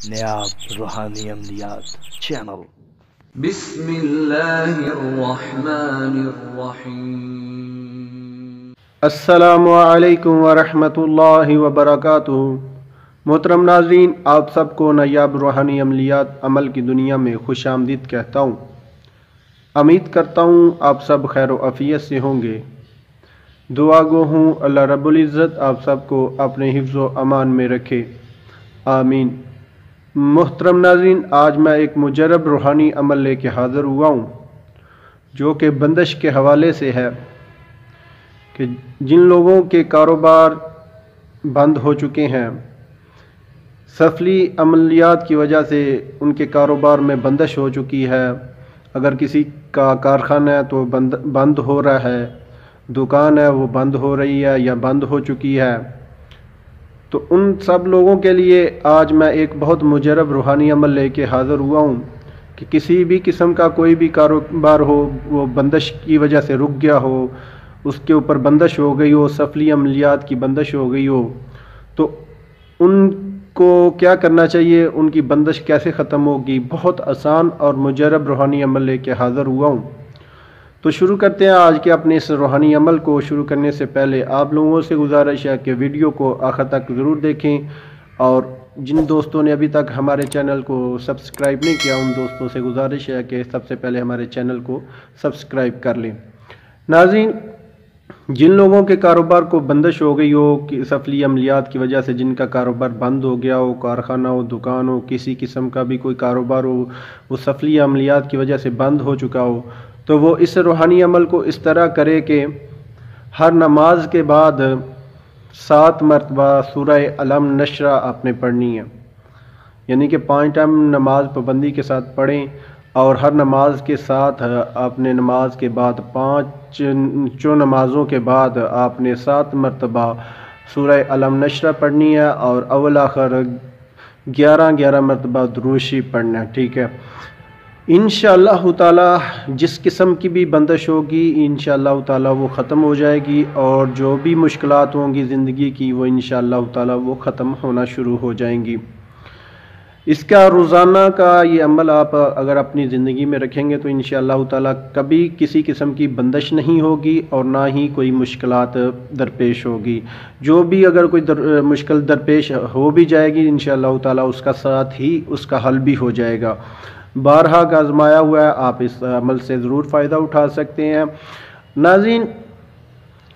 نیاب روحانی عملیات چینل۔ بسم اللہ الرحمن الرحیم۔ السلام علیکم ورحمۃ اللہ وبرکاتہ۔ محترم ناظرین، آپ سب کو نیاب روحانی عملیات عمل کی دنیا میں خوش آمدید کہتا ہوں۔ امید کرتا ہوں آپ سب خیر و عافیت سے ہوں گے۔ دعا گو ہوں اللہ رب العزت آپ سب کو اپنے حفظ و امان میں رکھے، آمین۔ محترم ناظرین، آج میں ایک مجرب روحانی عمل لے کے حاضر ہوا ہوں جو کہ بندش کے حوالے سے ہے کہ جن لوگوں کے کاروبار بند ہو چکے ہیں، سفلی عملیات کی وجہ سے ان کے کاروبار میں بندش ہو چکی ہے۔ اگر کسی کا کارخانہ ہے تو بند ہو رہا ہے، دکان ہے وہ بند ہو رہی ہے یا بند ہو چکی ہے، تو ان سب لوگوں کے لیے آج میں ایک بہت مجرب روحانی عمل لے کے حاضر ہوا ہوں کہ کسی بھی قسم کا کوئی بھی کاروبار ہو، وہ بندش کی وجہ سے رک گیا ہو، اس کے اوپر بندش ہو گئی ہو، سفلی عملیات کی بندش ہو گئی ہو، تو ان کو کیا کرنا چاہیے، ان کی بندش کیسے ختم ہوگی۔ بہت آسان اور مجرب روحانی عمل لے کے حاضر ہوا ہوں۔ تو شروع کرتے ہیں آج کے اپنے اس روحانی عمل کو۔ شروع کرنے سے پہلے آپ لوگوں سے گزارش ہے کہ ویڈیو کو آخر تک ضرور دیکھیں، اور جن دوستوں نے ابھی تک ہمارے چینل کو سبسکرائب نہیں کیا ان دوستوں سے گزارش ہے کہ سب سے پہلے ہمارے چینل کو سبسکرائب کر لیں۔ ناظرین، جن لوگوں کے کاروبار کو بندش ہو گئی ہو کہ سفلی عملیات کی وجہ سے جن کا کاروبار بند ہو گیا ہو، کارخانہ ہو، دکان ہو، کسی قسم کا بھی کوئی کاروبار ہو، وہ سفلی عملیات کی وجہ سے بند ہو چکا ہو، تو وہ اس روحانی عمل کو اس طرح کرے کہ ہر نماز کے بعد 7 مرتبہ سورہ علم نشرہ آپ نے پڑھنی ہے، یعنی کہ 5 ٹائم نماز پابندی کے ساتھ پڑھیں، اور ہر نماز کے ساتھ آپ نے نماز کے بعد 5 نمازوں کے بعد آپ نے 7 مرتبہ سورہ علم نشرہ پڑھنی ہے، اور اول آخر 11 مرتبہ درود شریف پڑھنا ہے، ٹھیک ہے۔ انشاءاللہ تعالی جس قسم کی بھی بندش ہوگی انشاءاللہ تعالی وہ ختم ہو جائے گی، اور جو بھی مشکلات ہوں گی زندگی کی وہ انشاءاللہ تعالی وہ ختم ہونا شروع ہو جائیں گی۔ اس کا روزانہ کا یہ عمل آپ اگر اپنی زندگی میں رکھیں گے تو انشاءاللہ تعالی کبھی کسی قسم کی بندش نہیں ہوگی، اور نہ ہی کوئی مشکلات درپیش ہوگی۔ جو بھی اگر کوئی مشکل درپیش ہو بھی جائے گی انشاءاللہ تعالی اس کا ساتھ ہی اس کا حل بھی ہو جائے گا۔ بارہا کا آزمایا ہوا ہے، آپ اس عمل سے ضرور فائدہ اٹھا سکتے ہیں۔ ناظرین،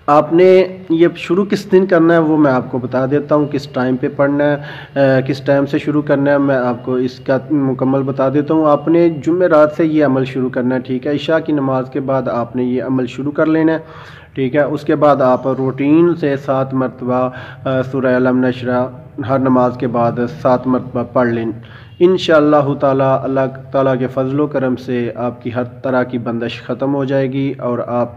آپ نے یہ شروع کس دن کرنا ہے وہ میں آپ کو بتا دیتا ہوں، کس ٹائم پہ پڑھنا ہے، کس ٹائم سے شروع کرنا ہے، میں آپ کو اس کا مکمل بتا دیتا ہوں۔ آپ نے جمعرات سے یہ عمل شروع کرنا ہے، ٹھیک ہے۔ عشاء کی نماز کے بعد آپ نے یہ عمل شروع کر لینا ہے، ٹھیک ہے۔ اس کے بعد آپ روٹین سے 7 مرتبہ سورہ علم نشرہ ہر نماز کے بعد 7 مرتبہ پڑھ لیں۔ انشاءاللہ تعالی اللہ تعالیٰ کے فضل و کرم سے آپ کی ہر طرح کی بندش ختم ہو جائے گی، اور آپ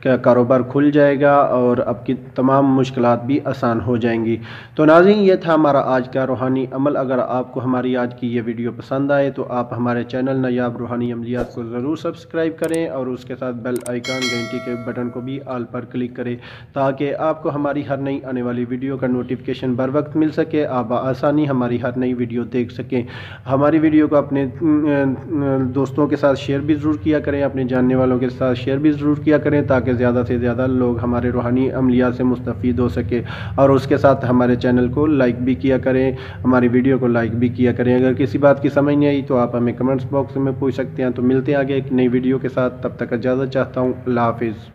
کا کاروبار کھل جائے گا، اور آپ کی تمام مشکلات بھی آسان ہو جائیں گی۔ تو ناظرین، یہ تھا ہمارا آج کا روحانی عمل۔ اگر آپ کو ہماری آج کی یہ ویڈیو پسند آئے تو آپ ہمارے چینل نیاب روحانی عملیات کو ضرور سبسکرائب کریں، اور اس کے ساتھ بیل آئیکن گھنٹی کے بٹن کو بھی آل پر کلک کریں، تاکہ آپ کو ہماری ہر نئی آنے والی ویڈیو کا نوٹیفیکیشن بر وقت مل سکے، آپ بآسانی ہماری ہر نئی ویڈیو دیکھ سکیں۔ ہماری ویڈیو کو اپنے دوستوں کے ساتھ شیئر بھی ضرور کیا کریں، اپنے جاننے والوں کے ساتھ شیئر بھی ضرور کیا کریں، تاکہ زیادہ سے زیادہ لوگ ہمارے روحانی عملیات سے مستفید ہو سکے، اور اس کے ساتھ ہمارے چینل کو لائک بھی کیا کریں، ہماری ویڈیو کو لائک بھی کیا کریں۔ اگر کسی بات کی سمجھ نہیں آئی تو آپ ہمیں کمنٹس باکس میں پوچھ سکتے ہیں۔ تو ملتے ہیں آگے ایک نئی ویڈیو کے ساتھ، تب تک اجازت چاہتا ہوں، اللہ حافظ۔